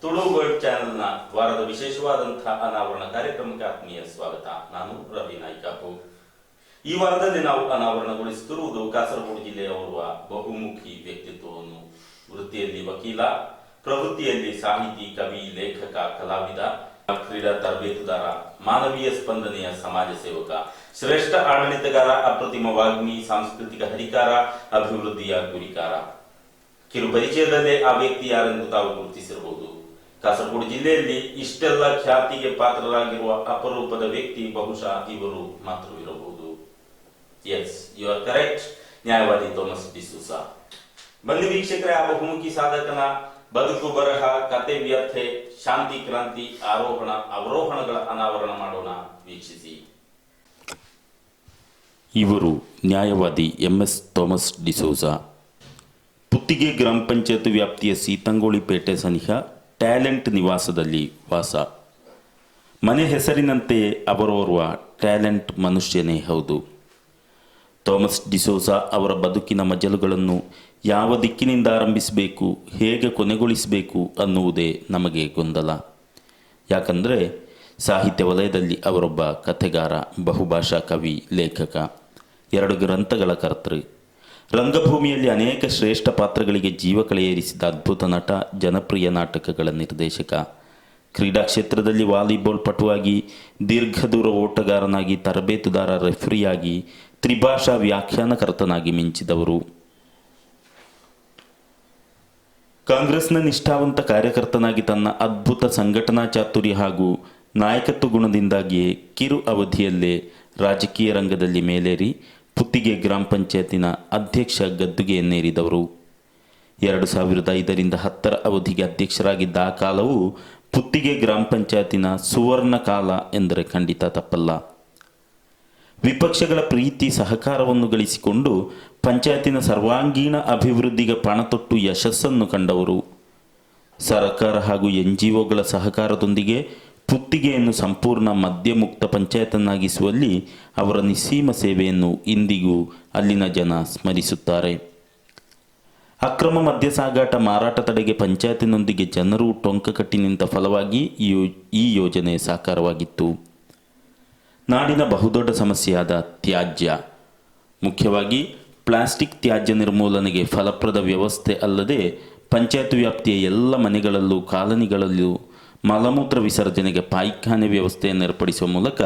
Tulu world ಚಾನೆಲ್ನ ವಾರದ ವಿಶೇಷವಾದಂತಹ ಅನಾವರಣ ಕಾರ್ಯಕ್ರಮಕ್ಕೆ ಆತ್ಮೀಯ ಸ್ವಾಗತ. ನಾನು ರವಿ ನಾಯ್ಕಾಪು. ಈ ವಾರದಲ್ಲಿ ನಾವು ಅನಾವರಣಗೊಳಿಸುತ್ತಿರುವುದು ಕಾಸರಗೋಡು ಜಿಲ್ಲೆಯ ಓರ್ವ ಬಹುಮುಖಿ ವ್ಯಕ್ತಿತ್ವವನ್ನು. ವೃತ್ತಿಯಲ್ಲಿ ವಕೀಲ, ಪ್ರವೃತ್ತಿಯಲ್ಲಿ ಸಾಹಿತಿ, ಕವಿ, ಲೇಖಕ, ಕಲಾವಿದ, ಕ್ರೀಡಾ ತರಬೇತುದಾರ, ಮಾನವೀಯ ಸ್ಪಂದನೆಯ ಸಮಾಜ ಸೇವಕ, ಶ್ರೇಷ್ಠ ಆಡಳಿತಗಾರ, ಅಪ್ರತಿಮ ವಾಗ್ಮಿ, ಸಾಂಸ್ಕೃತಿಕ ಹರಿಕಾರ, ಅಭಿವೃದ್ಧಿಯ ಗುರಿಕಾರ. ಕಿರು ಪರಿಚಯದಲ್ಲೇ ಆ ವ್ಯಕ್ತಿ ಯಾರೆಂದು ತಾವು ಗುರುತಿಸಿರಬಹುದು. ಕಾಸರಗೋಡು ಜಿಲ್ಲೆಯಲ್ಲಿ ಇಷ್ಟೆಲ್ಲ ಖ್ಯಾತಿಗೆ ಪಾತ್ರರಾಗಿರುವ ಅಪರೂಪದ ವ್ಯಕ್ತಿ ಬಹುಶಃ ಇವರು ಮಾತ್ರವಿರಬಹುದು. Yes, you are correct. ನ್ಯಾಯವಾದಿ ಥೋಮಸ್ ಡಿಸೂಸಾ. ಬನ್ನಿ ವೀಕ್ಷಕರೇ, ಆ ಬಹುಮುಖಿ ಸಾಧಕನ ಬದುಕು, ಬರಹ, ಕತೆ, ವ್ಯಥೆ, ಶಾಂತಿ, ಕ್ರಾಂತಿ, ಆರೋಹಣ, ಅವರೋಹಣಗಳ ಅನಾವರಣ ಮಾಡೋಣ. ವೀಕ್ಷಿಸಿ. ಇವರು ನ್ಯಾಯವಾದಿ MS ಥೋಮಸ್ ಡಿಸೂಸಾ. ಪುತ್ತಿಗೆ ಗ್ರಾಮ ಪಂಚಾಯತ್ ವ್ಯಾಪ್ತಿಯ ಸೀತಂಗೋಳಿಪೇಟೆ ಸನಿಹ ಟ್ಯಾಲೆಂಟ್ ನಿವಾಸದಲ್ಲಿ ವಾಸ. ಮನೆ ಹೆಸರಿನಂತೆಯೇ ಅವರೋರ್ವ ಟ್ಯಾಲೆಂಟ್ ಮನುಷ್ಯನೇ ಹೌದು. ಥೋಮಸ್ ಡಿಸೋಜಾ ಅವರ ಬದುಕಿನ ಮಜಲುಗಳನ್ನು ಯಾವ ದಿಕ್ಕಿನಿಂದ ಆರಂಭಿಸಬೇಕು, ಹೇಗೆ ಕೊನೆಗೊಳಿಸಬೇಕು ಅನ್ನುವುದೇ ನಮಗೆ ಗೊಂದಲ. ಯಾಕಂದರೆ ಸಾಹಿತ್ಯ ವಲಯದಲ್ಲಿ ಅವರೊಬ್ಬ ಕಥೆಗಾರ, ಬಹುಭಾಷಾ ಕವಿ, ಲೇಖಕ, 2 ಗ್ರಂಥಗಳ ಕರ್ತೃ. ರಂಗಭೂಮಿಯಲ್ಲಿ ಅನೇಕ ಶ್ರೇಷ್ಠ ಪಾತ್ರಗಳಿಗೆ ಜೀವ ಕಳೆಯೇರಿಸಿದ ಅದ್ಭುತ ನಟ, ಜನಪ್ರಿಯ ನಾಟಕಗಳ ನಿರ್ದೇಶಕ. ಕ್ರೀಡಾ ಕ್ಷೇತ್ರದಲ್ಲಿ ವಾಲಿಬಾಲ್ ಪಟುವಾಗಿ, ದೀರ್ಘದೂರ ಓಟಗಾರನಾಗಿ, ತರಬೇತುದಾರ, ರೆಫ್ರಿಯಾಗಿ, ತ್ರಿಭಾಷಾ ವ್ಯಾಖ್ಯಾನಕರ್ತನಾಗಿ ಮಿಂಚಿದವರು. ಕಾಂಗ್ರೆಸ್ನ ನಿಷ್ಠಾವಂತ ಕಾರ್ಯಕರ್ತನಾಗಿ ತನ್ನ ಅದ್ಭುತ ಸಂಘಟನಾ ಚಾತುರ್ಯ ಹಾಗೂ ನಾಯಕತ್ವ ಗುಣದಿಂದಾಗಿಯೇ ಕಿರು ಅವಧಿಯಲ್ಲೇ ರಾಜಕೀಯ ರಂಗದಲ್ಲಿ ಮೇಲೇರಿ ಪುತ್ತಿಗೆ ಗ್ರಾಮ ಪಂಚಾಯತಿನ ಅಧ್ಯಕ್ಷ ಗದ್ದುಗೆಯನ್ನೇರಿದವರು. 2005ರಿಂದ 10ರ ಅವಧಿಗೆ ಅಧ್ಯಕ್ಷರಾಗಿದ್ದ ಆ ಕಾಲವು ಪುತ್ತಿಗೆ ಗ್ರಾಮ ಪಂಚಾಯತಿನ ಸುವರ್ಣ ಕಾಲ ಎಂದರೆ ಖಂಡಿತ ತಪ್ಪಲ್ಲ. ವಿಪಕ್ಷಗಳ ಪ್ರೀತಿ ಸಹಕಾರವನ್ನು ಗಳಿಸಿಕೊಂಡು ಪಂಚಾಯತಿನ ಸರ್ವಾಂಗೀಣ ಅಭಿವೃದ್ಧಿಗೆ ಪಣತೊಟ್ಟು ಯಶಸ್ಸನ್ನು ಕಂಡವರು. ಸರ್ಕಾರ ಹಾಗೂ NGOಗಳ ಸಹಕಾರದೊಂದಿಗೆ ಪುತ್ತಿಗೆಯನ್ನು ಸಂಪೂರ್ಣ ಮದ್ಯಮುಕ್ತ ಪಂಚಾಯತನ್ನಾಗಿಸುವಲ್ಲಿ ಅವರ ನಿಸ್ಸೀಮ ಸೇವೆಯನ್ನು ಇಂದಿಗೂ ಅಲ್ಲಿನ ಜನ ಸ್ಮರಿಸುತ್ತಾರೆ. ಅಕ್ರಮ ಮದ್ಯ ಸಾಗಾಟ, ಮಾರಾಟ ತಡೆಗೆ ಪಂಚಾಯತಿನೊಂದಿಗೆ ಜನರು ಟೊಂಕ ಕಟ್ಟಿ ನಿಂತ ಫಲವಾಗಿ ಈ ಯೋಜನೆ ಸಾಕಾರವಾಗಿತ್ತು. ನಾಡಿನ ಬಹುದೊಡ್ಡ ಸಮಸ್ಯೆಯಾದ ತ್ಯಾಜ್ಯ, ಮುಖ್ಯವಾಗಿ ಪ್ಲಾಸ್ಟಿಕ್ ತ್ಯಾಜ್ಯ ನಿರ್ಮೂಲನೆಗೆ ಫಲಪ್ರದ ವ್ಯವಸ್ಥೆ ಅಲ್ಲದೆ ಪಂಚಾಯತ್ ವ್ಯಾಪ್ತಿಯ ಎಲ್ಲ ಮನೆಗಳಲ್ಲೂ ಕಾಲನಿಗಳಲ್ಲೂ ಮಲಮೂತ್ರ ವಿಸರ್ಜನೆಗೆ ಪಾಯ್ಖಾನೆ ವ್ಯವಸ್ಥೆಯನ್ನು ಏರ್ಪಡಿಸುವ ಮೂಲಕ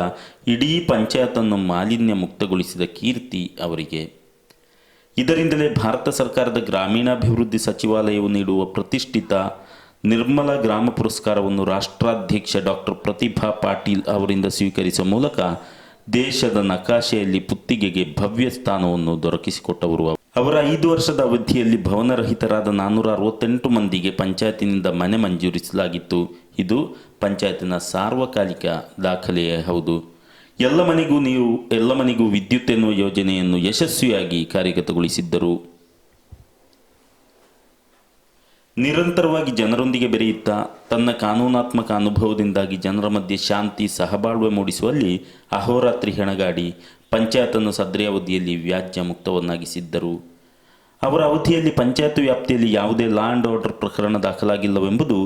ಇಡೀ ಪಂಚಾಯತನ್ನು ಮಾಲಿನ್ಯ ಮುಕ್ತಗೊಳಿಸಿದ ಕೀರ್ತಿ ಅವರಿಗೆ. ಇದರಿಂದಲೇ ಭಾರತ ಸರ್ಕಾರದ ಗ್ರಾಮೀಣಾಭಿವೃದ್ಧಿ ಸಚಿವಾಲಯವು ನೀಡುವ ಪ್ರತಿಷ್ಠಿತ ನಿರ್ಮಲ ಗ್ರಾಮ ಪುರಸ್ಕಾರವನ್ನು ರಾಷ್ಟ್ರಾಧ್ಯಕ್ಷ ಡಾಕ್ಟರ್ ಪ್ರತಿಭಾ ಪಾಟೀಲ್ ಅವರಿಂದ ಸ್ವೀಕರಿಸುವ ಮೂಲಕ ದೇಶದ ನಕಾಶೆಯಲ್ಲಿ ಪುತ್ತಿಗೆಗೆ ಭವ್ಯ ಸ್ಥಾನವನ್ನು ದೊರಕಿಸಿಕೊಟ್ಟವರು. ಅವರ 5 ವರ್ಷದ ಅವಧಿಯಲ್ಲಿ ಭವನರಹಿತರಾದ 468 ಮಂದಿಗೆ ಪಂಚಾಯತಿನಿಂದ ಮನೆ ಮಂಜೂರಿಸಲಾಗಿತ್ತು. ಇದು ಪಂಚಾಯತಿನ ಸಾರ್ವಕಾಲಿಕ ದಾಖಲೆಯೇ ಹೌದು. ಎಲ್ಲ ಮನೆಗೂ ನೀರು, ಎಲ್ಲ ಮನೆಗೂ ವಿದ್ಯುತ್ ಎನ್ನುವ ಯೋಜನೆಯನ್ನು ಯಶಸ್ವಿಯಾಗಿ ಕಾರ್ಯಗತಗೊಳಿಸಿದ್ದರು. ನಿರಂತರವಾಗಿ ಜನರೊಂದಿಗೆ ಬೆರೆಯುತ್ತಾ ತನ್ನ ಕಾನೂನಾತ್ಮಕ ಅನುಭವದಿಂದಾಗಿ ಜನರ ಮಧ್ಯೆ ಶಾಂತಿ, ಸಹಬಾಳ್ವೆ ಮೂಡಿಸುವಲ್ಲಿ ಅಹೋರಾತ್ರಿ ಹೆಣಗಾಡಿ ಪಂಚಾಯತನ್ನು ಸದ್ರಿ ಅವಧಿಯಲ್ಲಿ ವ್ಯಾಜ್ಯ ಮುಕ್ತವನ್ನಾಗಿಸಿದ್ದರು. ಅವರ ಅವಧಿಯಲ್ಲಿ ಪಂಚಾಯತ್ ವ್ಯಾಪ್ತಿಯಲ್ಲಿ ಯಾವುದೇ ಲಾ ಆ್ಯಂಡ್ ಆರ್ಡರ್ ಪ್ರಕರಣ ದಾಖಲಾಗಿಲ್ಲವೆಂಬುದು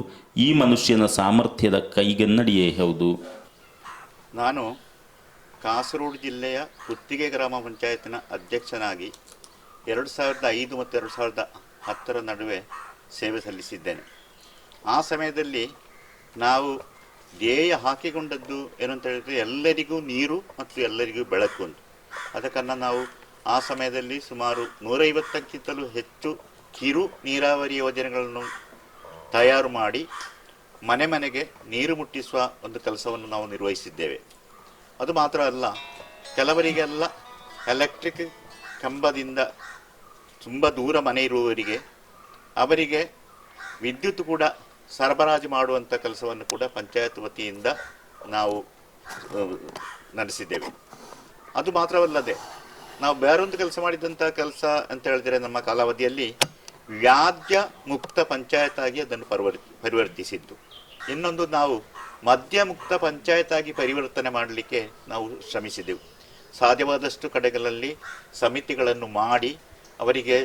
ಈ ಮನುಷ್ಯನ ಸಾಮರ್ಥ್ಯದ ಕೈಗನ್ನಡಿಯೇ ಹೌದು. ನಾನು ಕಾಸರಗೋಡು ಜಿಲ್ಲೆಯ ಪುತ್ತಿಗೆ ಗ್ರಾಮ ಪಂಚಾಯತಿನ ಅಧ್ಯಕ್ಷನಾಗಿ 2005 ಮತ್ತು 2010ರ ನಡುವೆ ಸೇವೆ ಸಲ್ಲಿಸಿದ್ದೇನೆ. ಆ ಸಮಯದಲ್ಲಿ ನಾವು ಧ್ಯೇಯ ಹಾಕಿಕೊಂಡದ್ದು ಏನಂತ ಹೇಳಿದರೆ ಎಲ್ಲರಿಗೂ ನೀರು ಮತ್ತು ಎಲ್ಲರಿಗೂ ಬೆಳಕು ಅಂತ. ಅದಕ್ಕನ್ನು ನಾವು ಆ ಸಮಯದಲ್ಲಿ ಸುಮಾರು 150ಕ್ಕಿಂತಲೂ ಹೆಚ್ಚು ಕಿರು ನೀರಾವರಿ ಯೋಜನೆಗಳನ್ನು ತಯಾರು ಮಾಡಿ ಮನೆ ಮನೆಗೆ ನೀರು ಮುಟ್ಟಿಸುವ ಒಂದು ಕೆಲಸವನ್ನು ನಾವು ನಿರ್ವಹಿಸಿದ್ದೇವೆ. ಅದು ಮಾತ್ರ ಅಲ್ಲ, ಕೆಲವರಿಗೆಲ್ಲ ಎಲೆಕ್ಟ್ರಿಕ್ ಕಂಬದಿಂದ ತುಂಬ ದೂರ ಮನೆ ಇರುವವರಿಗೆ ಅವರಿಗೆ ವಿದ್ಯುತ್ ಕೂಡ ಸರಬರಾಜು ಮಾಡುವಂಥ ಕೆಲಸವನ್ನು ಕೂಡ ಪಂಚಾಯತ್ ವತಿಯಿಂದ ನಾವು ನಡೆಸಿದ್ದೇವೆ. ಅದು ಮಾತ್ರವಲ್ಲದೆ ನಾವು ಬೇರೊಂದು ಕೆಲಸ ಮಾಡಿದಂಥ ಕೆಲಸ ಅಂತ ಹೇಳಿದರೆ, ನಮ್ಮ ಕಾಲಾವಧಿಯಲ್ಲಿ ವ್ಯಾಜ್ಯ ಮುಕ್ತ ಪಂಚಾಯತ್ ಆಗಿ ಅದನ್ನು ಪರಿವರ್ತಿಸಿದ್ದು. ಇನ್ನೊಂದು, ನಾವು ಮದ್ಯ ಮುಕ್ತ ಪಂಚಾಯತ್ ಆಗಿ ಪರಿವರ್ತನೆ ಮಾಡಲಿಕ್ಕೆ ನಾವು ಶ್ರಮಿಸಿದೆವು. ಸಾಧ್ಯವಾದಷ್ಟು ಕಡೆಗಳಲ್ಲಿ ಸಮಿತಿಗಳನ್ನು ಮಾಡಿ ಅವರಿಗೆ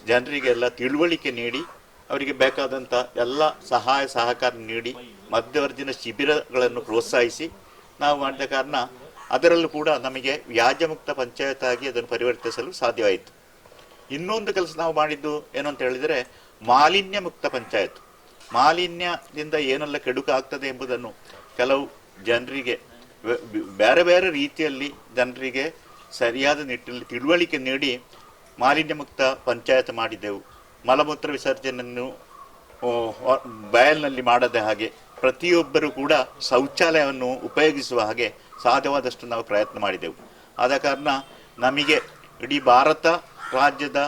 ಜನರಿಗೆಲ್ಲ ತಿಳುವಳಿಕೆ ನೀಡಿ ಅವರಿಗೆ ಬೇಕಾದಂಥ ಎಲ್ಲ ಸಹಾಯ ಸಹಕಾರ ನೀಡಿ ಮಧ್ಯವರ್ತಿನ ಶಿಬಿರಗಳನ್ನು ಪ್ರೋತ್ಸಾಹಿಸಿ ನಾವು ಮಾಡಿದ ಕಾರಣ ಅದರಲ್ಲೂ ಕೂಡ ನಮಗೆ ವ್ಯಾಜ್ಯಮುಕ್ತ ಪಂಚಾಯತ್ ಆಗಿ ಅದನ್ನು ಪರಿವರ್ತಿಸಲು ಸಾಧ್ಯವಾಯಿತು. ಇನ್ನೊಂದು ಕೆಲಸ ನಾವು ಮಾಡಿದ್ದು ಏನು ಅಂತ ಹೇಳಿದರೆ ಮಾಲಿನ್ಯ ಮುಕ್ತ ಪಂಚಾಯತ್. ಮಾಲಿನ್ಯದಿಂದ ಏನೆಲ್ಲ ಕೆಡುಕು ಆಗ್ತದೆ ಎಂಬುದನ್ನು ಕೆಲವು ಜನರಿಗೆ ಬೇರೆ ಬೇರೆ ರೀತಿಯಲ್ಲಿ ಜನರಿಗೆ ಸರಿಯಾದ ನಿಟ್ಟಿನಲ್ಲಿ ತಿಳುವಳಿಕೆ ನೀಡಿ ಮಾಲಿನ್ಯ ಮುಕ್ತ ಪಂಚಾಯತ್ ಮಾಡಿದೆವು. ಮಲಮೂತ್ರ ವಿಸರ್ಜನೆಯನ್ನು ಬಯಲಿನಲ್ಲಿ ಮಾಡದ ಹಾಗೆ ಪ್ರತಿಯೊಬ್ಬರೂ ಕೂಡ ಶೌಚಾಲಯವನ್ನು ಉಪಯೋಗಿಸುವ ಹಾಗೆ ಸಾಧ್ಯವಾದಷ್ಟು ನಾವು ಪ್ರಯತ್ನ ಮಾಡಿದೆವು. ಆದ ಕಾರಣ ನಮಗೆ ಇಡೀ ಭಾರತ ರಾಜ್ಯದ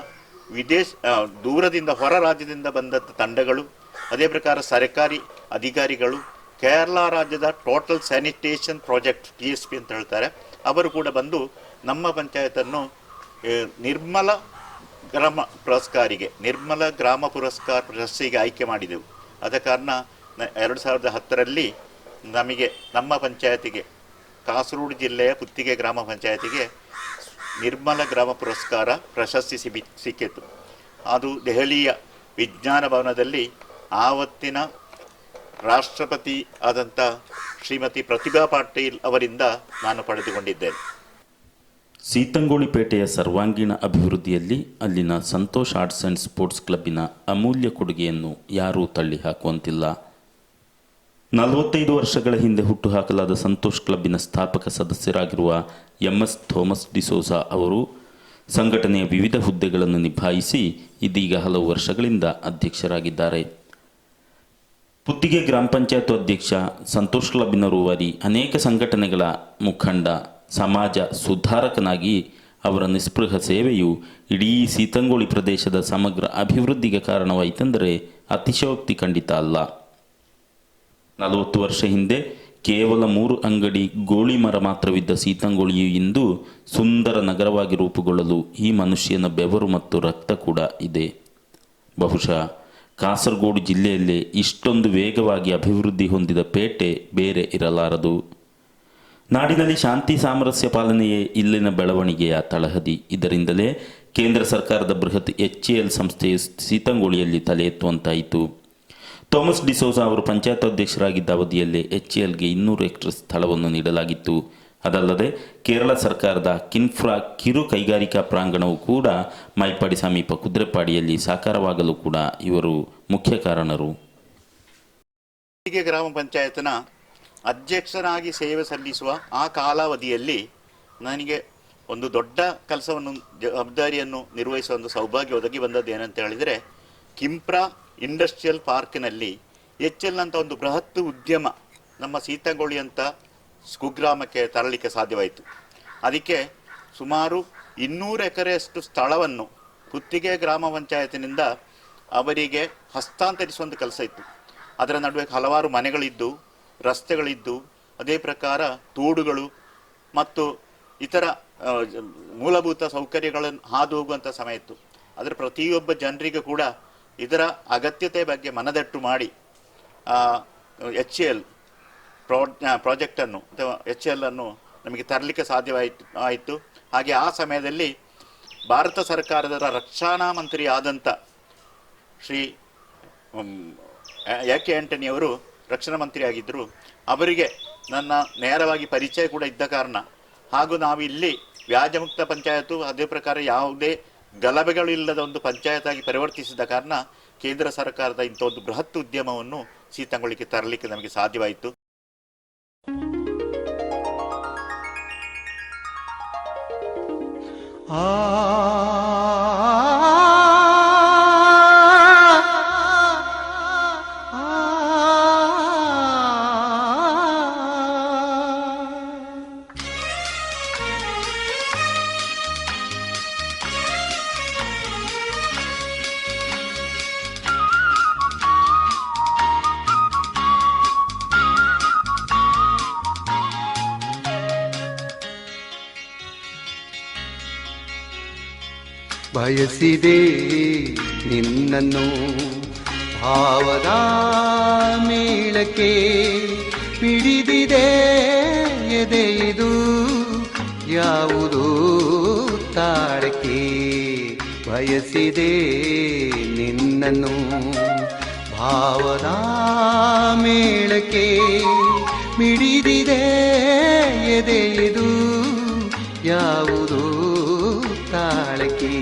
ದೂರದಿಂದ ಹೊರ ರಾಜ್ಯದಿಂದ ಬಂದಂಥ ತಂಡಗಳು, ಅದೇ ಪ್ರಕಾರ ಸರ್ಕಾರಿ ಅಧಿಕಾರಿಗಳು, ಕೇರಳ ರಾಜ್ಯದ ಟೋಟಲ್ ಸ್ಯಾನಿಟೇಷನ್ ಪ್ರಾಜೆಕ್ಟ್ TSP ಅಂತ ಹೇಳ್ತಾರೆ, ಅವರು ಕೂಡ ಬಂದು ನಮ್ಮ ಪಂಚಾಯತನ್ನು ನಿರ್ಮಲ ಗ್ರಾಮ ಪುರಸ್ಕಾರ ಪ್ರಶಸ್ತಿಗೆ ಆಯ್ಕೆ ಮಾಡಿದೆವು. ಆದ ಕಾರಣ 2010ರಲ್ಲಿ ನಮಗೆ ನಮ್ಮ ಪಂಚಾಯತಿಗೆ ಕಾಸರಗೋಡು ಜಿಲ್ಲೆಯ ಪುತ್ತಿಗೆ ಗ್ರಾಮ ಪಂಚಾಯತಿಗೆ ನಿರ್ಮಲ ಗ್ರಾಮ ಪುರಸ್ಕಾರ ಪ್ರಶಸ್ತಿ ಸಿಕ್ಕಿತು. ಅದು ದೆಹಲಿಯ ವಿಜ್ಞಾನ ಭವನದಲ್ಲಿ ಆವತ್ತಿನ ರಾಷ್ಟ್ರಪತಿ ಆದಂಥ ಶ್ರೀಮತಿ ಪ್ರತಿಭಾ ಪಾಟೀಲ್ ಅವರಿಂದ ನಾನು ಪಡೆದುಕೊಂಡಿದ್ದೇನೆ. ಸೀತಂಗೋಳಿ ಪೇಟೆಯ ಸರ್ವಾಂಗೀಣ ಅಭಿವೃದ್ಧಿಯಲ್ಲಿ ಅಲ್ಲಿನ ಸಂತೋಷ್ ಆರ್ಟ್ಸ್ ಆ್ಯಂಡ್ ಸ್ಪೋರ್ಟ್ಸ್ ಕ್ಲಬ್ಬಿನ ಅಮೂಲ್ಯ ಕೊಡುಗೆಯನ್ನು ಯಾರೂ ತಳ್ಳಿ ಹಾಕುವಂತಿಲ್ಲ. 45 ವರ್ಷಗಳ ಹಿಂದೆ ಹುಟ್ಟುಹಾಕಲಾದ ಸಂತೋಷ್ ಕ್ಲಬ್ಬಿನ ಸ್ಥಾಪಕ ಸದಸ್ಯರಾಗಿರುವ MS ಥೋಮಸ್ ಡಿಸೋಜಾ ಅವರು ಸಂಘಟನೆಯ ವಿವಿಧ ಹುದ್ದೆಗಳನ್ನು ನಿಭಾಯಿಸಿ ಇದೀಗ ಹಲವು ವರ್ಷಗಳಿಂದ ಅಧ್ಯಕ್ಷರಾಗಿದ್ದಾರೆ. ಪುತ್ತಿಗೆ ಗ್ರಾಮ ಪಂಚಾಯತ್ ಅಧ್ಯಕ್ಷ, ಸಂತೋಷ್ ಕ್ಲಬ್ಬಿನ ರೂವಾರಿ, ಅನೇಕ ಸಂಘಟನೆಗಳ ಮುಖಂಡ, ಸಮಾಜ ಸುಧಾರಕನಾಗಿ ಅವರ ನಿಸ್ಪೃಹ ಸೇವೆಯು ಇಡೀ ಸೀತಂಗೋಳಿ ಪ್ರದೇಶದ ಸಮಗ್ರ ಅಭಿವೃದ್ಧಿಗೆ ಕಾರಣವಾಯಿತೆಂದರೆ ಅತಿಶಯೋಕ್ತಿ ಖಂಡಿತ ಅಲ್ಲ. 40 ವರ್ಷ ಹಿಂದೆ ಕೇವಲ 3 ಅಂಗಡಿ ಗೋಳಿ ಮರ ಮಾತ್ರವಿದ್ದ ಸೀತಂಗೋಳಿಯು ಇಂದು ಸುಂದರ ನಗರವಾಗಿ ರೂಪುಗೊಳ್ಳಲು ಈ ಮನುಷ್ಯನ ಬೆವರು ಮತ್ತು ರಕ್ತ ಕೂಡ ಇದೆ. ಬಹುಶಃ ಕಾಸರಗೋಡು ಜಿಲ್ಲೆಯಲ್ಲೇ ಇಷ್ಟೊಂದು ವೇಗವಾಗಿ ಅಭಿವೃದ್ಧಿ ಹೊಂದಿದ ಪೇಟೆ ಬೇರೆ ಇರಲಾರದು. ನಾಡಿನಲ್ಲಿ ಶಾಂತಿ ಸಾಮರಸ್ಯ ಪಾಲನೆಯೇ ಇಲ್ಲಿನ ಬೆಳವಣಿಗೆಯ ತಳಹದಿ. ಇದರಿಂದಲೇ ಕೇಂದ್ರ ಸರ್ಕಾರದ ಬೃಹತ್ HAL ಸಂಸ್ಥೆಯು ಸೀತಂಗೋಳಿಯಲ್ಲಿ ತಲೆ ಎತ್ತುವಂತಾಯಿತು. ಥೋಮಸ್ ಡಿಸೋಜಾ ಅವರು ಪಂಚಾಯತ್ ಅಧ್ಯಕ್ಷರಾಗಿದ್ದ ಅವಧಿಯಲ್ಲೇ HALಗೆ 200 ಎಕರೆ ಸ್ಥಳವನ್ನು ನೀಡಲಾಗಿತ್ತು. ಅದಲ್ಲದೆ ಕೇರಳ ಸರ್ಕಾರದ ಕಿನ್ಫ್ರಾ ಕಿರು ಕೈಗಾರಿಕಾ ಪ್ರಾಂಗಣವು ಕೂಡ ಮೈಪಾಡಿ ಸಮೀಪ ಕುದುರೆಪಾಡಿಯಲ್ಲಿ ಸಾಕಾರವಾಗಲು ಕೂಡ ಇವರು ಮುಖ್ಯ ಕಾರಣರು. ಗ್ರಾಮ ಪಂಚಾಯತ್ನ ಅಧ್ಯಕ್ಷರಾಗಿ ಸೇವೆ ಸಲ್ಲಿಸುವ ಆ ಕಾಲಾವಧಿಯಲ್ಲಿ ನನಗೆ ಒಂದು ದೊಡ್ಡ ಕೆಲಸವನ್ನು, ಜವಾಬ್ದಾರಿಯನ್ನು ನಿರ್ವಹಿಸುವ ಒಂದು ಸೌಭಾಗ್ಯ ಒದಗಿ ಬಂದದ್ದು ಏನಂತ ಹೇಳಿದರೆ, ಕಿಂಪ್ರಾ ಇಂಡಸ್ಟ್ರಿಯಲ್ ಪಾರ್ಕ್ನಲ್ಲಿ HL ಅಂತ ಒಂದು ಬೃಹತ್ ಉದ್ಯಮ ನಮ್ಮ ಸೀತಂಗೋಳಿ ಅಂತ ಕುಗ್ರಾಮಕ್ಕೆ ತರಲಿಕ್ಕೆ ಸಾಧ್ಯವಾಯಿತು. ಅದಕ್ಕೆ ಸುಮಾರು 200 ಎಕರೆಯಷ್ಟು ಸ್ಥಳವನ್ನು ಪುತ್ತಿಗೆ ಗ್ರಾಮ ಪಂಚಾಯತಿನಿಂದ ಅವರಿಗೆ ಹಸ್ತಾಂತರಿಸುವಂಥ ಕೆಲಸ ಇತ್ತು. ಅದರ ನಡುವೆ ಹಲವಾರು ಮನೆಗಳಿದ್ದು, ರಸ್ತೆಗಳಿದ್ದು, ಅದೇ ಪ್ರಕಾರ ತೋಡುಗಳು ಮತ್ತು ಇತರ ಮೂಲಭೂತ ಸೌಕರ್ಯಗಳನ್ನು ಹಾದು ಹೋಗುವಂಥ ಸಮಯ ಇತ್ತು. ಅದರ ಪ್ರತಿಯೊಬ್ಬ ಜನರಿಗೂ ಕೂಡ ಇದರ ಅಗತ್ಯತೆ ಬಗ್ಗೆ ಮನದಟ್ಟು ಮಾಡಿ HAL ಪ್ರಾಜೆಕ್ಟನ್ನು ಅಥವಾ HAL ಅನ್ನು ನಮಗೆ ತರಲಿಕ್ಕೆ ಸಾಧ್ಯವಾಯಿತು. ಹಾಗೆ ಆ ಸಮಯದಲ್ಲಿ ಭಾರತ ಸರ್ಕಾರದ ರಕ್ಷಣಾ ಮಂತ್ರಿ ಆದಂಥ ಶ್ರೀ AK ಆಂಟನಿ ಅವರು ರಕ್ಷಣಾ ಮಂತ್ರಿ ಆಗಿದ್ದರು. ಅವರಿಗೆ ನನ್ನ ನೇರವಾಗಿ ಪರಿಚಯ ಕೂಡ ಇದ್ದ ಕಾರಣ ಹಾಗೂ ನಾವಿಲ್ಲಿ ವ್ಯಾಜ್ಯಮುಕ್ತ ಪಂಚಾಯತು, ಅದೇ ಪ್ರಕಾರ ಯಾವುದೇ ಗಲಭೆಗಳಿಲ್ಲದ ಒಂದು ಪಂಚಾಯತ್ ಆಗಿ ಪರಿವರ್ತಿಸಿದ ಕಾರಣ ಕೇಂದ್ರ ಸರ್ಕಾರದ ಇಂಥ ಒಂದು ಬೃಹತ್ ಉದ್ಯಮವನ್ನು ಸೀತಂಗೋಳಿಗೆ ತರಲಿಕ್ಕೆ ನಮಗೆ ಸಾಧ್ಯವಾಯಿತು. ಬಯಸಿದೆ ನಿನ್ನನ್ನು ಭಾವದ ಮೇಳಕ್ಕೆ, ಪಿಡಿದಿದೆ ಎದೆಯಿದು ಯಾವುದೋ ತಾಳಕ್ಕೆ. ಬಯಸಿದೆ ನಿನ್ನನ್ನು ಭಾವದ ಮೇಳಕ್ಕೆ ಮಿಡಿದಿದೆ ಎದೆಯಿದು ಯಾವುದು ತಾಳಕ್ಕೆ.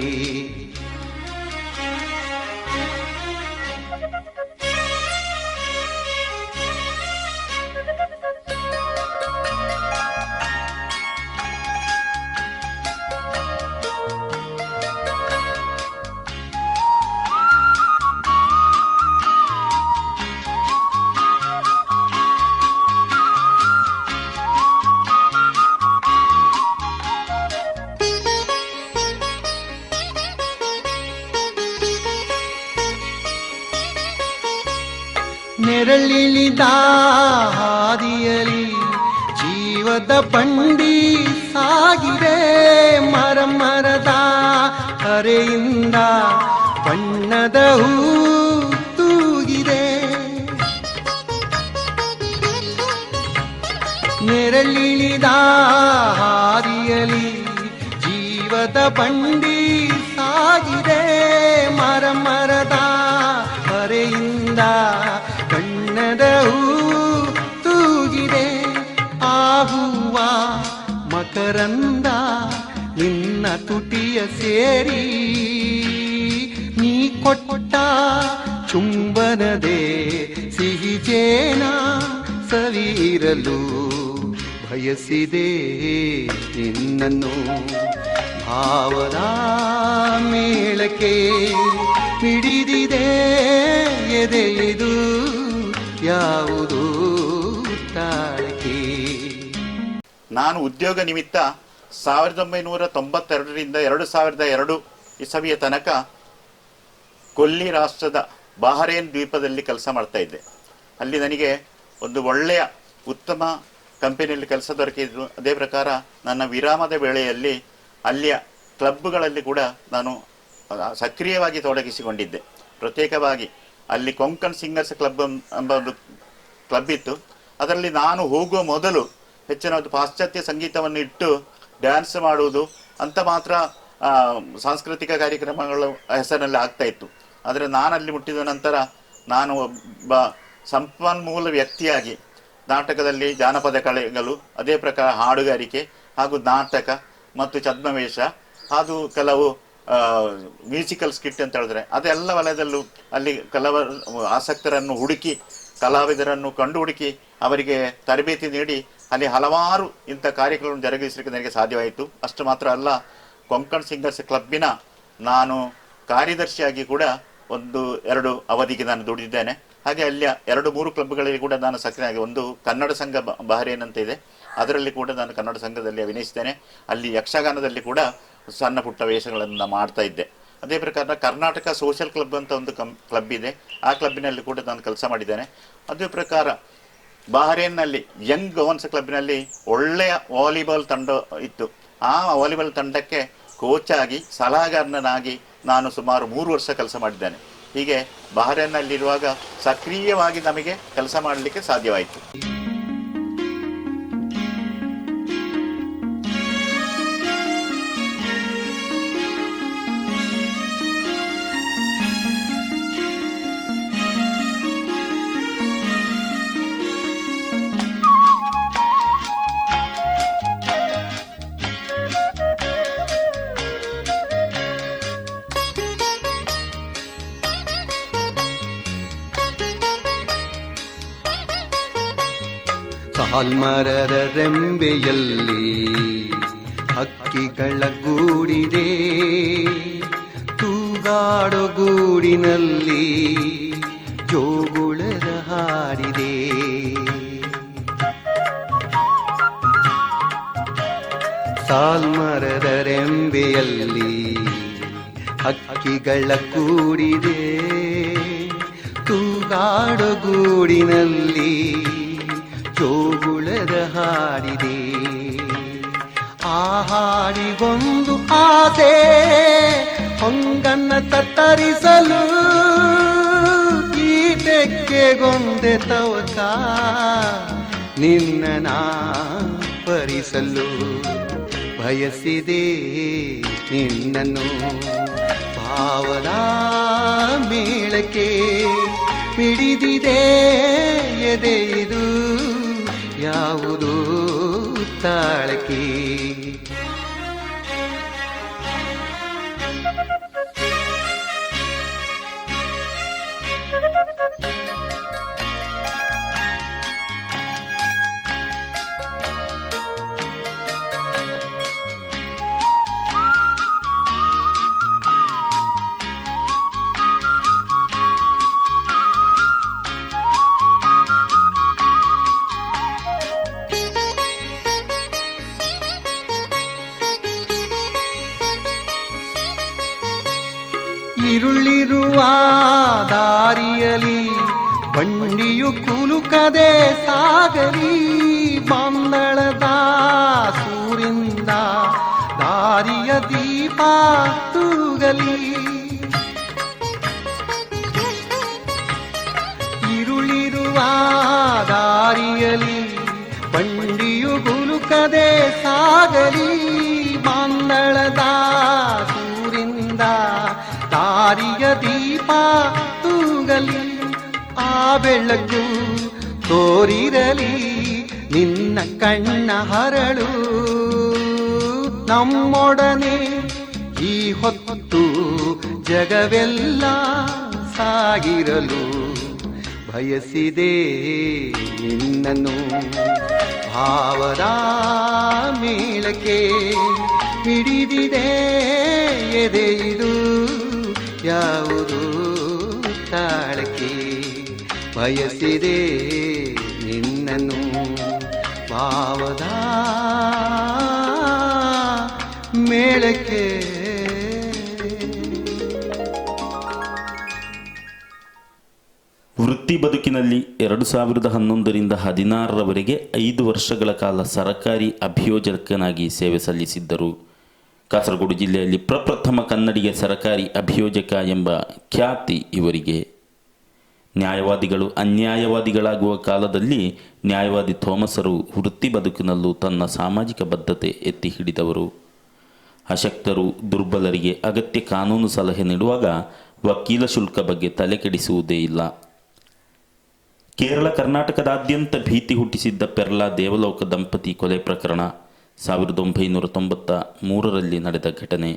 ನೆರಳಿಳಿದ ಹಾದಿಯಲಿ ಜೀವದ ಬಂಡಿ ಸಾಗಿದೆ, ಮರದ ಹರೆಯಿಂದ ಬಣ್ಣದ ಹೂ ತೂಗಿದೆ. ನೆರಳಿಳಿದ ಹಾದಿಯಲಿ ಜೀವದ ಬಂಡಿ ಸಾಗಿದೆ, ಮರದ ಹರೆಯಿಂದ ಬಣ್ಣದ ಹೂ ತೂಗಿದೆ. ಆ ಹೂವ ಮಕರಂದ ನಿನ್ನ ತುಟಿಯ ಸೇರಿ ನೀ ಕೊಟ್ಟ ಚುಂಬನದೆ ಸಿಹಿ ಜೇನ ಸವಿರಲು ಬಯಸಿದೆ ನಿನ್ನನ್ನು ಭಾವದ ಮೇಳಕ್ಕೆ ಮಿಡಿದಿದೆ ಎದೆಯಿದು ಯಾವುದು ತಾಳಕ್ಕೆ. ನಾನು ಉದ್ಯೋಗ ನಿಮಿತ್ತ 1992ರಿಂದ 2002 ಇಸವಿಯ ತನಕ ಕೊಲ್ಲಿ ರಾಷ್ಟ್ರದ ಬಹರೇನ್ ದ್ವೀಪದಲ್ಲಿ ಕೆಲಸ ಮಾಡ್ತಾ ಇದ್ದೆ. ಅಲ್ಲಿ ನನಗೆ ಒಂದು ಒಳ್ಳೆಯ ಉತ್ತಮ ಕಂಪನಿಯಲ್ಲಿ ಕೆಲಸ ದೊರಕಿದ್ರು. ಅದೇ ಪ್ರಕಾರ ನನ್ನ ವಿರಾಮದ ವೇಳೆಯಲ್ಲಿ ಅಲ್ಲಿಯ ಕ್ಲಬ್ಗಳಲ್ಲಿ ಕೂಡ ನಾನು ಸಕ್ರಿಯವಾಗಿ ತೊಡಗಿಸಿಕೊಂಡಿದ್ದೆ. ಪ್ರತ್ಯೇಕವಾಗಿ ಅಲ್ಲಿ ಕೊಂಕಣ್ ಸಿಂಗರ್ಸ್ ಕ್ಲಬ್ ಎಂಬ ಒಂದು ಕ್ಲಬ್ ಇತ್ತು. ಅದರಲ್ಲಿ ನಾನು ಹೋಗುವ ಮೊದಲು ಹೆಚ್ಚಿನ ಪಾಶ್ಚಾತ್ಯ ಸಂಗೀತವನ್ನು ಇಟ್ಟು ಡ್ಯಾನ್ಸ್ ಮಾಡುವುದು ಅಂತ ಮಾತ್ರ ಸಾಂಸ್ಕೃತಿಕ ಕಾರ್ಯಕ್ರಮಗಳ ಹೆಸರಿನಲ್ಲಿ ಆಗ್ತಾ ಇತ್ತು. ಆದರೆ ನಾನಲ್ಲಿ ಮುಟ್ಟಿದ ನಂತರ ನಾನು ಒಬ್ಬ ಸಂಪನ್ಮೂಲ ವ್ಯಕ್ತಿಯಾಗಿ ನಾಟಕದಲ್ಲಿ ಜಾನಪದ ಕಲೆಗಳು, ಅದೇ ಪ್ರಕಾರ ಹಾಡುಗಾರಿಕೆ ಹಾಗೂ ನಾಟಕ ಮತ್ತು ಛದ್ಮವೇಷ ಹಾಗೂ ಕೆಲವು ಮ್ಯೂಸಿಕಲ್ ಸ್ಕಿಟ್ ಅಂತ ಹೇಳಿದ್ರೆ ಅದೆಲ್ಲ ವಲಯದಲ್ಲೂ ಅಲ್ಲಿ ಆಸಕ್ತರನ್ನು ಹುಡುಕಿ, ಕಲಾವಿದರನ್ನು ಕಂಡು ಹುಡುಕಿ ಅವರಿಗೆ ತರಬೇತಿ ನೀಡಿ ಅಲ್ಲಿ ಹಲವಾರು ಇಂಥ ಕಾರ್ಯಕ್ರಮಗಳನ್ನು ಜರುಗಿಸಲಿಕ್ಕೆ ನನಗೆ ಸಾಧ್ಯವಾಯಿತು. ಅಷ್ಟು ಮಾತ್ರ ಅಲ್ಲ, ಕೊಂಕಣ್ ಸಿಂಗರ್ಸ್ ಕ್ಲಬ್ಬಿನ ನಾನು ಕಾರ್ಯದರ್ಶಿಯಾಗಿ ಕೂಡ 1-2 ಅವಧಿಗೆ ನಾನು ದುಡಿದಿದ್ದೇನೆ. ಹಾಗೆ ಅಲ್ಲಿಯ 2-3 ಕ್ಲಬ್ಗಳಲ್ಲಿ ಕೂಡ ನಾನು ಸಕ್ರಿಯವಾಗಿ, ಒಂದು ಕನ್ನಡ ಸಂಘ ಬಹರೇನ್ ಅಂತ ಇದೆ, ಅದರಲ್ಲಿ ಕೂಡ ನಾನು ಕನ್ನಡ ಸಂಘದಲ್ಲಿ ಅಭಿನಯಿಸಿದ್ದೇನೆ. ಅಲ್ಲಿ ಯಕ್ಷಗಾನದಲ್ಲಿ ಕೂಡ ಸಣ್ಣ ಪುಟ್ಟ ವೇಷಗಳನ್ನು ಮಾಡ್ತಾ ಇದ್ದೆ. ಅದೇ ಪ್ರಕಾರ ಕರ್ನಾಟಕ ಸೋಷಿಯಲ್ ಕ್ಲಬ್ ಅಂತ ಒಂದು ಕ್ಲಬ್ ಇದೆ, ಆ ಕ್ಲಬ್ಬಿನಲ್ಲಿ ಕೂಡ ನಾನು ಕೆಲಸ ಮಾಡಿದ್ದೇನೆ. ಅದೇ ಪ್ರಕಾರ ಬಹರೇನ್ನಲ್ಲಿ ಯಂಗ್ ಓನ್ಸ್ ಕ್ಲಬ್ಬಿನಲ್ಲಿ ಒಳ್ಳೆಯ ವಾಲಿಬಾಲ್ ತಂಡ ಇತ್ತು. ಆ ವಾಲಿಬಾಲ್ ತಂಡಕ್ಕೆ ಕೋಚ್ ಆಗಿ ಸಲಹಾಗಾರನಾಗಿ ನಾನು ಸುಮಾರು 3 ವರ್ಷ ಕೆಲಸ ಮಾಡಿದ್ದೇನೆ. ಹೀಗೆ ಬಹರೇನ್ನಲ್ಲಿರುವಾಗ ಸಕ್ರಿಯವಾಗಿ ನಮಗೆ ಕೆಲಸ ಮಾಡಲಿಕ್ಕೆ ಸಾಧ್ಯವಾಯಿತು. ಸಾಲ್ಮರದ ರೆಂಬೆಯಲ್ಲಿ ಹಕ್ಕಿಗಳ ಗೂಡಿದೆ, ತೂಗಾಡೋ ಗೂಡಿನಲ್ಲಿ ಜೋಗುಳದ ಹಾಡಿದೆ. ಸಾಲ್ಮರದ ರೆಂಬೆಯಲ್ಲಿ ಹಕ್ಕಿಗಳ ಗೂಡಿದೆ, ತೂಗಾಡೋ ಗೂಡಿನಲ್ಲಿ ಜೋಗುಳದ ಹಾಡಿದೆ. ಆ ಹಾಡಿಗೊಂದು ಆಸೆ ಹೊಂಗನ್ನ ತತ್ತರಿಸಲು, ಈ ತೆಕ್ಕೆಗೊಂದೆ ತವಕ ನಿನ್ನ ಪರಿಸಲು. ಬಯಸಿದೆ ನಿನ್ನನ್ನು ಭಾವದ ಮೇಳಕ್ಕೆ ಮಿಡಿದಿದೆ ಎದೆ ಇದು ಯಾವುದು ತಾಳಕ್ಕೆ. ಇರುಳಿರುವ ದಾರಿಯಲಿ ಬಂಡಿಯು ಕುಲುಕದೆ ಸಾಗಲಿ, ಮಂದಳದ ಸೂರಿಂದ ದಾರಿಯ ದೀಪ ತೂಗಲಿ. ಇರುಳಿರುವ ದಾರಿಯಲಿ ಬಂಡಿಯು ಕುಲುಕದೆ ಸಾಗಲಿ, ಮಂದಳದ ಸೂರಿಂದ ದಾರಿಯ ದೀಪ ತೂಗಲಿ. ಆ ಬೆಳಕು ತೋರಿರಲಿ ನಿನ್ನ ಕಣ್ಣ ಹರಳು, ನಮ್ಮೊಡನೆ ಈ ಹೊತ್ತು ಜಗವೆಲ್ಲ ಸಾಗಿರಲು ಬಯಸಿದೆ ನಿನ್ನನ್ನು. ಭಾವದ ಮೇಳಕ್ಕೆ ಮಿಡಿದಿದೆ ಎದೆ ಇದು ಯಾವುದು ತಾಳಕ್ಕೆ, ಬಯಸಿದೆ ನಿನ್ನನ್ನು. ಭಾವದ ಮೇಳಕ್ಕೆ. ವೃತ್ತಿ ಬದುಕಿನಲ್ಲಿ 2011ರಿಂದ 2016ರವರೆಗೆ 5 ವರ್ಷಗಳ ಕಾಲ ಸರಕಾರಿ ಅಭಿಯೋಜಕನಾಗಿ ಸೇವೆ ಸಲ್ಲಿಸಿದ್ದರು. ಕಾಸರಗೋಡು ಜಿಲ್ಲೆಯಲ್ಲಿ ಪ್ರಪ್ರಥಮ ಕನ್ನಡಿಗ ಸರಕಾರಿ ಅಭಿಯೋಜಕ ಎಂಬ ಖ್ಯಾತಿ ಇವರಿಗೆ. ನ್ಯಾಯವಾದಿಗಳು ಅನ್ಯಾಯವಾದಿಗಳಾಗುವ ಕಾಲದಲ್ಲಿ ನ್ಯಾಯವಾದಿ ಥೋಮಸರು ವೃತ್ತಿ ಬದುಕಿನಲ್ಲೂ ತನ್ನ ಸಾಮಾಜಿಕ ಬದ್ಧತೆ ಎತ್ತಿ ಹಿಡಿದವರು. ಅಶಕ್ತರು ದುರ್ಬಲರಿಗೆ ಅಗತ್ಯ ಕಾನೂನು ಸಲಹೆ ನೀಡುವಾಗ ವಕೀಲ ಶುಲ್ಕ ಬಗ್ಗೆ ತಲೆಕೆಡಿಸುವುದೇ ಇಲ್ಲ. ಕೇರಳ ಕರ್ನಾಟಕದಾದ್ಯಂತ ಭೀತಿ ಹುಟ್ಟಿಸಿದ್ದ ಪೆರ್ಲಾ ದೇವಲೋಕ ದಂಪತಿ ಕೊಲೆ ಪ್ರಕರಣ 1993ರಲ್ಲಿ ನಡೆದ ಘಟನೆ.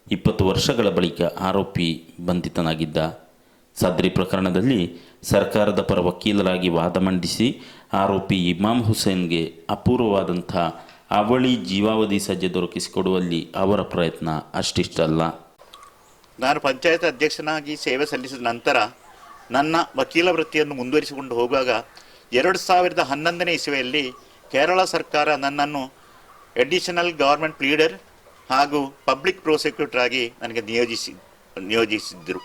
20 ವರ್ಷಗಳ ಬಳಿಕ ಆರೋಪಿ ಬಂಧಿತನಾಗಿದ್ದ. ಸದ್ರಿ ಪ್ರಕರಣದಲ್ಲಿ ಸರ್ಕಾರದ ಪರ ವಕೀಲರಾಗಿ ವಾದ ಮಂಡಿಸಿ ಆರೋಪಿ ಇಮಾಮ್ ಹುಸೇನ್ಗೆ ಅಪೂರ್ವವಾದಂಥ ಅವಳಿ ಜೀವಾವಧಿ ಸಜ್ಜೆ ದೊರಕಿಸಿಕೊಡುವಲ್ಲಿ ಅವರ ಪ್ರಯತ್ನ ಅಷ್ಟಿಷ್ಟಲ್ಲ. ನಾನು ಪಂಚಾಯತ್ ಅಧ್ಯಕ್ಷನಾಗಿ ಸೇವೆ ಸಲ್ಲಿಸಿದ ನಂತರ ನನ್ನ ವಕೀಲ ವೃತ್ತಿಯನ್ನು ಮುಂದುವರಿಸಿಕೊಂಡು ಹೋಗುವಾಗ 2011ನೇ ಇಸವಿಯಲ್ಲಿ ಕೇರಳ ಸರ್ಕಾರ ನನ್ನನ್ನು ಅಡಿಷನಲ್ ಗವರ್ಮೆಂಟ್ ಪ್ಲೀಡರ್ ಹಾಗೂ ಪಬ್ಲಿಕ್ ಪ್ರೋಸಿಕ್ಯೂಟರ್ ಆಗಿ ನನಗೆ ನಿಯೋಜಿಸಿದ್ದರು.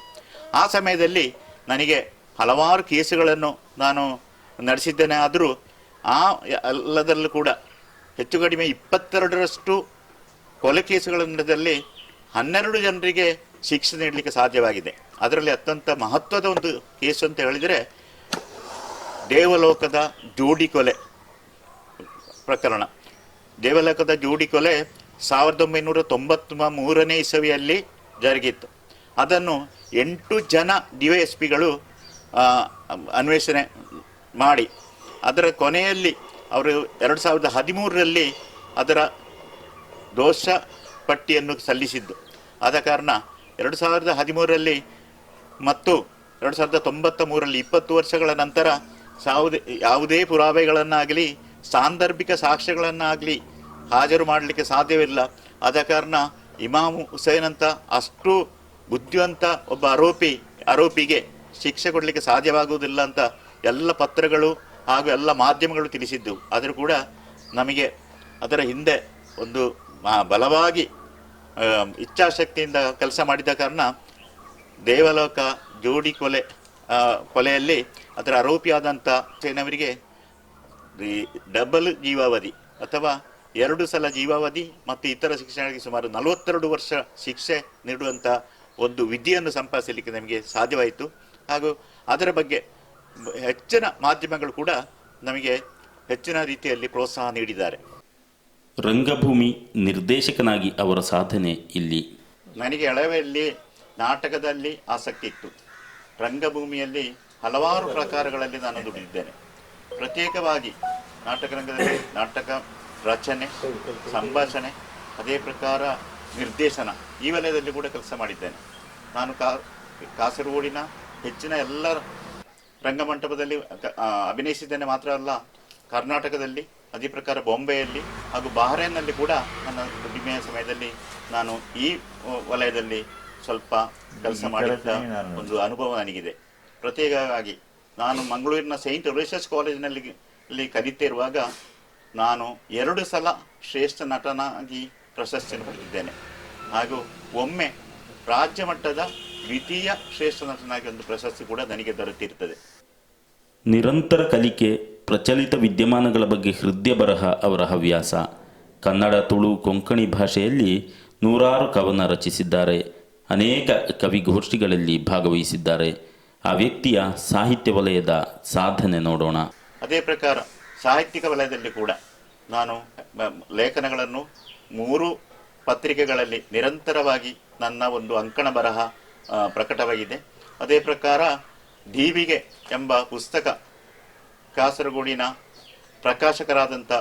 ಆ ಸಮಯದಲ್ಲಿ ನನಗೆ ಹಲವಾರು ಕೇಸುಗಳನ್ನು ನಾನು ನಡೆಸಿದ್ದೇನೆ. ಆದರೂ ಆ ಎಲ್ಲದರಲ್ಲೂ ಕೂಡ ಹೆಚ್ಚು ಕಡಿಮೆ 22ರಷ್ಟು ಕೊಲೆ ಕೇಸುಗಳಲ್ಲಿ 12 ಜನರಿಗೆ ಶಿಕ್ಷೆ ನೀಡಲಿಕ್ಕೆ ಸಾಧ್ಯವಾಗಿದೆ. ಅದರಲ್ಲಿ ಅತ್ಯಂತ ಮಹತ್ವದ ಒಂದು ಕೇಸು ಅಂತ ಹೇಳಿದರೆ ದೇವಲೋಕದ ಜೋಡಿ ಕೊಲೆ ಪ್ರಕರಣ. ದೇವಲೋಕದ ಜೋಡಿ ಕೊಲೆ 1993ನೇ ಇಸವಿಯಲ್ಲಿ ಜರುಗಿತ್ತು. ಅದನ್ನು 8 ಜನ DYSPಗಳು ಅನ್ವೇಷಣೆ ಮಾಡಿ ಅದರ ಕೊನೆಯಲ್ಲಿ ಅವರು 2013ರಲ್ಲಿ ಅದರ ದೋಷ ಪಟ್ಟಿಯನ್ನು ಸಲ್ಲಿಸಿದ್ದು. ಆದ ಕಾರಣ 2013ರಲ್ಲಿ ಮತ್ತು 2093ರಲ್ಲಿ 20 ವರ್ಷಗಳ ನಂತರ ಯಾವುದೇ ಪುರಾವೆಗಳನ್ನಾಗಲಿ ಸಾಂದರ್ಭಿಕ ಸಾಕ್ಷ್ಯಗಳನ್ನಾಗಲಿ ಹಾಜರು ಮಾಡಲಿಕ್ಕೆ ಸಾಧ್ಯವಿಲ್ಲ. ಆದ ಕಾರಣ ಇಮಾಮ್ ಹುಸೇನ್ ಅಂತ ಅಷ್ಟು ಬುದ್ಧಿವಂತ ಒಬ್ಬ ಆರೋಪಿಗೆ ಶಿಕ್ಷೆ ಕೊಡಲಿಕ್ಕೆ ಸಾಧ್ಯವಾಗುವುದಿಲ್ಲ ಅಂತ ಎಲ್ಲ ಪತ್ರಗಳು ಹಾಗೂ ಎಲ್ಲ ಮಾಧ್ಯಮಗಳು ತಿಳಿಸಿದ್ದವು. ಆದರೂ ಕೂಡ ನಮಗೆ ಅದರ ಹಿಂದೆ ಒಂದು ಬಲವಾಗಿ ಇಚ್ಛಾಶಕ್ತಿಯಿಂದ ಕೆಲಸ ಮಾಡಿದ ಕಾರಣ ದೇವಲೋಕ ಜೋಡಿ ಕೊಲೆಯಲ್ಲಿ ಅದರ ಆರೋಪಿಯಾದಂಥ ಸೇನವರಿಗೆ ಡಬಲ್ ಜೀವಾವಧಿ ಅಥವಾ 2 ಸಲ ಜೀವಾವಧಿ ಮತ್ತು ಇತರ ಶಿಕ್ಷಣಕ್ಕೆ ಸುಮಾರು 42 ವರ್ಷ ಶಿಕ್ಷೆ ನೀಡುವಂಥ ಒಂದು ವಿಧಿಯನ್ನು ಸಂಪಾದಿಸಲಿಕ್ಕೆ ನಮಗೆ ಸಾಧ್ಯವಾಯಿತು. ಹಾಗೂ ಅದರ ಬಗ್ಗೆ ಹೆಚ್ಚಿನ ಮಾಧ್ಯಮಗಳು ಕೂಡ ನಮಗೆ ಹೆಚ್ಚಿನ ರೀತಿಯಲ್ಲಿ ಪ್ರೋತ್ಸಾಹ ನೀಡಿದ್ದಾರೆ. ರಂಗಭೂಮಿ ನಿರ್ದೇಶಕನಾಗಿ ಅವರ ಸಾಧನೆ ಇಲ್ಲಿ. ನನಗೆ ಎಳವೆಯಲ್ಲಿ ನಾಟಕದಲ್ಲಿ ಆಸಕ್ತಿ ಇತ್ತು. ರಂಗಭೂಮಿಯಲ್ಲಿ ಹಲವಾರು ಪ್ರಕಾರಗಳಲ್ಲಿ ನಾನು ದುಡಿದಿದ್ದೇನೆ. ಪ್ರತ್ಯೇಕವಾಗಿ ನಾಟಕ ರಂಗದಲ್ಲಿ ನಾಟಕ ರಚನೆ, ಸಂಭಾಷಣೆ, ಅದೇ ಪ್ರಕಾರ ನಿರ್ದೇಶನ, ಈ ವಲಯದಲ್ಲಿ ಕೂಡ ಕೆಲಸ ಮಾಡಿದ್ದೇನೆ. ನಾನು ಕಾಸರಗೋಡಿನ ಹೆಚ್ಚಿನ ಎಲ್ಲ ರಂಗಮಂಟಪದಲ್ಲಿ ಅಭಿನಯಿಸಿದ್ದೇನೆ. ಮಾತ್ರ ಅಲ್ಲ, ಕರ್ನಾಟಕದಲ್ಲಿ, ಅದೇ ಪ್ರಕಾರ ಬಾಂಬೆಯಲ್ಲಿ ಹಾಗೂ ಬಹರೇನ್ನಲ್ಲಿ ಕೂಡ ನನ್ನ ದುಡಿಮೆಯ ಸಮಯದಲ್ಲಿ ನಾನು ಈ ವಲಯದಲ್ಲಿ ಸ್ವಲ್ಪ ಕೆಲಸ ಮಾಡಿದ್ದ ಒಂದು ಅನುಭವ ನನಗಿದೆ. ಪ್ರತ್ಯೇಕವಾಗಿ ನಾನು ಮಂಗಳೂರಿನ ಸೈಂಟ್ ಅಲೋಷಿಯಸ್ ಕಾಲೇಜಿನಲ್ಲಿ ಕಲಿತಿರುವಾಗ ನಾನು 2 ಸಲ ಶ್ರೇಷ್ಠ ನಟನಾಗಿ ಪ್ರಶಸ್ತಿಯನ್ನು ಪಡೆದಿದ್ದೇನೆ. ಹಾಗೂ ಒಮ್ಮೆ ರಾಜ್ಯ ಮಟ್ಟದ ದ್ವಿತೀಯ ಶ್ರೇಷ್ಠ ನಟನಾಗಿ ಒಂದು ಪ್ರಶಸ್ತಿ ಕೂಡ ನನಗೆ ದೊರೆತಿರ್ತದೆ. ನಿರಂತರ ಕಲಿಕೆ, ಪ್ರಚಲಿತ ವಿದ್ಯಮಾನಗಳ ಬಗ್ಗೆ ಹೃದಯ ಬರಹ ಅವರ ಹವ್ಯಾಸ. ಕನ್ನಡ, ತುಳು, ಕೊಂಕಣಿ ಭಾಷೆಯಲ್ಲಿ 100 ಕವನ ರಚಿಸಿದ್ದಾರೆ. ಅನೇಕ ಕವಿಗೋಷ್ಠಿಗಳಲ್ಲಿ ಭಾಗವಹಿಸಿದ್ದಾರೆ. ಆ ವ್ಯಕ್ತಿಯ ಸಾಹಿತ್ಯ ವಲಯದ ಸಾಧನೆ ನೋಡೋಣ. ಅದೇ ಪ್ರಕಾರ ಸಾಹಿತ್ಯಿಕ ವಲಯದಲ್ಲಿ ಕೂಡ ನಾನು ಲೇಖನಗಳನ್ನು 3 ಪತ್ರಿಕೆಗಳಲ್ಲಿ ನಿರಂತರವಾಗಿ ನನ್ನ ಒಂದು ಅಂಕಣ ಬರಹ ಪ್ರಕಟವಾಗಿದೆ. ಅದೇ ಪ್ರಕಾರ ದೀವಿಗೆ ಎಂಬ ಪುಸ್ತಕ ಕಾಸರಗೋಡಿನ ಪ್ರಕಾಶಕರಾದಂಥ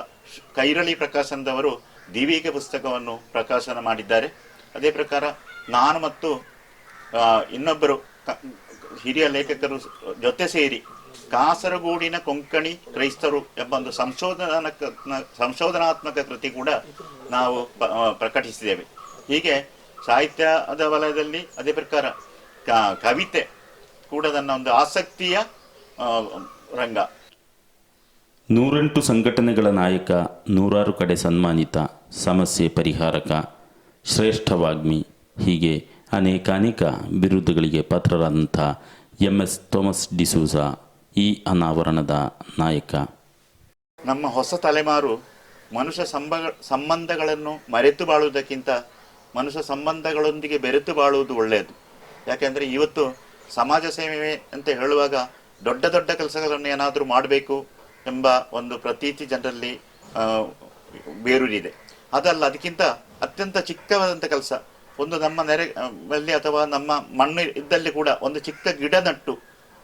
ಕೈರಳಿ ಪ್ರಕಾಶನದವರು ದೀವಿಗೆ ಪುಸ್ತಕವನ್ನು ಪ್ರಕಾಶನ ಮಾಡಿದ್ದಾರೆ. ಅದೇ ಪ್ರಕಾರ ನಾನು ಮತ್ತು ಇನ್ನೊಬ್ಬರು ಹಿರಿಯ ಲೇಖಕರು ಜೊತೆ ಸೇರಿ ಕಾಸರಗೋಡಿನ ಕೊಂಕಣಿ ಕ್ರೈಸ್ತರು ಎಂಬ ಒಂದು ಸಂಶೋಧನಾತ್ಮಕ ಕೃತಿ ಕೂಡ ನಾವು ಪ್ರಕಟಿಸಿದ್ದೇವೆ. ಹೀಗೆ ಸಾಹಿತ್ಯದ ವಲಯದಲ್ಲಿ ಅದೇ ಪ್ರಕಾರ ಕವಿತೆ ಕೂಡ ನನ್ನ ಒಂದು ಆಸಕ್ತಿಯ ರಂಗ. 108 ಸಂಘಟನೆಗಳ ನಾಯಕ, 100 ಕಡೆ ಸನ್ಮಾನಿತ, ಸಮಸ್ಯೆ ಪರಿಹಾರಕ, ಶ್ರೇಷ್ಠ ವಾಗ್ಮಿ, ಹೀಗೆ ಅನೇಕ ಬಿರುದುಗಳಿಗೆ ಪಾತ್ರರಾದಂಥ MS ಥೋಮಸ್ ಡಿಸೂಜಾ ಈ ಅನಾವರಣದ ನಾಯಕ. ನಮ್ಮ ಹೊಸ ತಲೆಮಾರು ಮನುಷ್ಯ ಸಂಬಂಧಗಳನ್ನು ಮರೆತು ಬಾಳುವುದಕ್ಕಿಂತ ಮನುಷ್ಯ ಸಂಬಂಧಗಳೊಂದಿಗೆ ಬೆರೆತು ಬಾಳುವುದು ಒಳ್ಳೆಯದು. ಯಾಕೆಂದರೆ ಇವತ್ತು ಸಮಾಜ ಸೇವೆ ಅಂತ ಹೇಳುವಾಗ ದೊಡ್ಡ ದೊಡ್ಡ ಕೆಲಸಗಳನ್ನು ಏನಾದರೂ ಮಾಡಬೇಕು ಎಂಬ ಒಂದು ಪ್ರತೀತಿ ಜನರಲ್ಲಿ ಬೇರೂರಿದೆ. ಅದಲ್ಲ, ಅದಕ್ಕಿಂತ ಅತ್ಯಂತ ಚಿಕ್ಕವಾದಂಥ ಕೆಲಸ, ಒಂದು ನಮ್ಮ ನೆರೆಯಲ್ಲಿ ಅಥವಾ ನಮ್ಮ ಮಣ್ಣು ಇದ್ದಲ್ಲಿ ಕೂಡ ಒಂದು ಚಿಕ್ಕ ಗಿಡ ನಟ್ಟು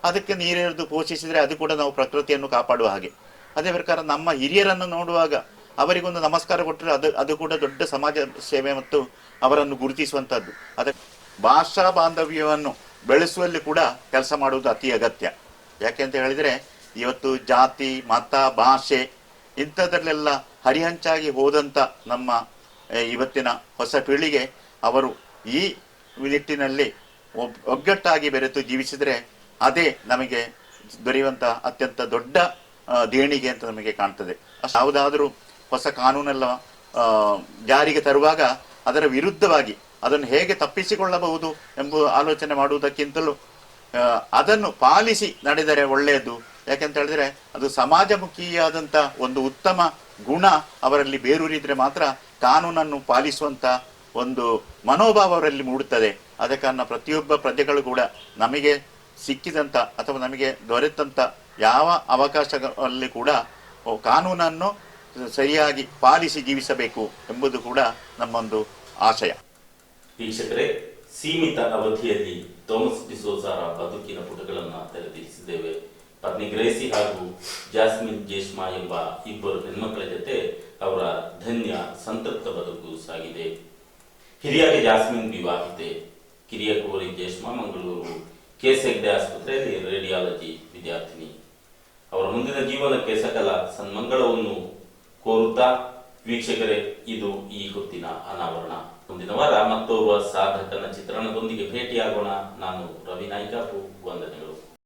ಅದಕ್ಕೆ ನೀರೆರೆದು ಪೋಷಿಸಿದರೆ ಅದು ಕೂಡ ನಾವು ಪ್ರಕೃತಿಯನ್ನು ಕಾಪಾಡುವ ಹಾಗೆ. ಅದೇ ಪ್ರಕಾರ ನಮ್ಮ ಹಿರಿಯರನ್ನು ನೋಡುವಾಗ ಅವರಿಗೊಂದು ನಮಸ್ಕಾರ ಕೊಟ್ಟರೆ ಅದು ಕೂಡ ದೊಡ್ಡ ಸಮಾಜ ಸೇವೆ ಮತ್ತು ಅವರನ್ನು ಗುರುತಿಸುವಂಥದ್ದು. ಅದಕ್ಕೆ ಭಾಷಾ ಬಾಂಧವ್ಯವನ್ನು ಬೆಳೆಸುವಲ್ಲಿ ಕೂಡ ಕೆಲಸ ಮಾಡುವುದು ಅತಿ ಅಗತ್ಯ. ಯಾಕೆ ಅಂತ ಹೇಳಿದರೆ ಇವತ್ತು ಜಾತಿ, ಮತ, ಭಾಷೆ ಇಂಥದ್ರಲ್ಲೆಲ್ಲ ಹರಿಹಂಚಾಗಿ ಹೋದಂಥ ನಮ್ಮ ಇವತ್ತಿನ ಹೊಸ ಪೀಳಿಗೆ ಅವರು ಈ ನಿಟ್ಟಿನಲ್ಲಿ ಒಗ್ಗಟ್ಟಾಗಿ ಬೆರೆತು ಜೀವಿಸಿದರೆ ಅದೇ ನಮಗೆ ದೊರೆಯುವಂಥ ಅತ್ಯಂತ ದೊಡ್ಡ ದೇಣಿಗೆ ಅಂತ ನಮಗೆ ಕಾಣ್ತದೆ. ಯಾವುದಾದರೂ ಹೊಸ ಕಾನೂನೆಲ್ಲ ಜಾರಿಗೆ ತರುವಾಗ ಅದರ ವಿರುದ್ಧವಾಗಿ ಅದನ್ನು ಹೇಗೆ ತಪ್ಪಿಸಿಕೊಳ್ಳಬಹುದು ಎಂಬ ಆಲೋಚನೆ ಮಾಡುವುದಕ್ಕಿಂತಲೂ ಅದನ್ನು ಪಾಲಿಸಿ ನಡೆದರೆ ಒಳ್ಳೆಯದು. ಯಾಕೆಂತ ಹೇಳಿದ್ರೆ ಅದು ಸಮಾಜಮುಖಿಯಾದಂಥ ಒಂದು ಉತ್ತಮ ಗುಣ ಅವರಲ್ಲಿ ಬೇರೂರಿದ್ರೆ ಮಾತ್ರ ಕಾನೂನನ್ನು ಪಾಲಿಸುವಂಥ ಒಂದು ಮನೋಭಾವ ಅವರಲ್ಲಿ ಮೂಡುತ್ತದೆ. ಆದ ಕಾರಣ ಪ್ರತಿಯೊಬ್ಬ ಪ್ರಜೆಗಳು ಕೂಡ ನಮಗೆ ಸಿಕ್ಕಿದಂಥ ಅಥವಾ ನಮಗೆ ದೊರೆತಂಥ ಯಾವ ಅವಕಾಶಗಳಲ್ಲಿ ಕೂಡ ಕಾನೂನನ್ನು ಸರಿಯಾಗಿ ಪಾಲಿಸಿ ಜೀವಿಸಬೇಕು ಎಂಬುದು ಕೂಡ ನಮ್ಮೊಂದು ಆಶಯ. ವೀಕ್ಷಕರೇ, ಸೀಮಿತ ಅವಧಿಯಲ್ಲಿ ಥೋಮಸ್ ಡಿಸೋಜಾರ ಬದುಕಿನ ಪುಟಗಳನ್ನು ತೆರೆದಿರಿಸಿದ್ದೇವೆ. ಪತ್ನಿ ಗ್ರೇಸಿ ಹಾಗೂ ಜಾಸ್ಮಿನ್ ಜೇಷ್ಮಾ ಎಂಬ 2 ಹೆಣ್ಮಕ್ಕಳ ಜೊತೆ ಅವರ ಧನ್ಯ ಸಂತೃಪ್ತ ಬದುಕು ಸಾಗಿದೆ. ಹಿರಿಯಾಗಿ ಜಾಸ್ಮಿನ್ ವಿವಾಹಿತೆ, ಕಿರಿಯ ಕುವರಿ ಜೇಷ್ಮಾ ಮಂಗಳೂರು KS ಹೆಗ್ಡೆ ಆಸ್ಪತ್ರೆಯಲ್ಲಿ ರೇಡಿಯಾಲಜಿ ವಿದ್ಯಾರ್ಥಿನಿ. ಅವರ ಮುಂದಿನ ಜೀವನಕ್ಕೆ ಸಕಲ ಸನ್ಮಂಗಳವನ್ನು ಕೋರುತ್ತಾ ವೀಕ್ಷಕರೇ, ಇದು ಈ ಹೊತ್ತಿನ ಅನಾವರಣ. ಮುಂದಿನ ವಾರ ಮತ್ತೋರ್ವ ಸಾಧಕನ ಚಿತ್ರಣದೊಂದಿಗೆ ಭೇಟಿಯಾಗೋಣ. ನಾನು ರವಿ ನಾಯ್ಕಾಪು. ವಂದನೆಗಳು.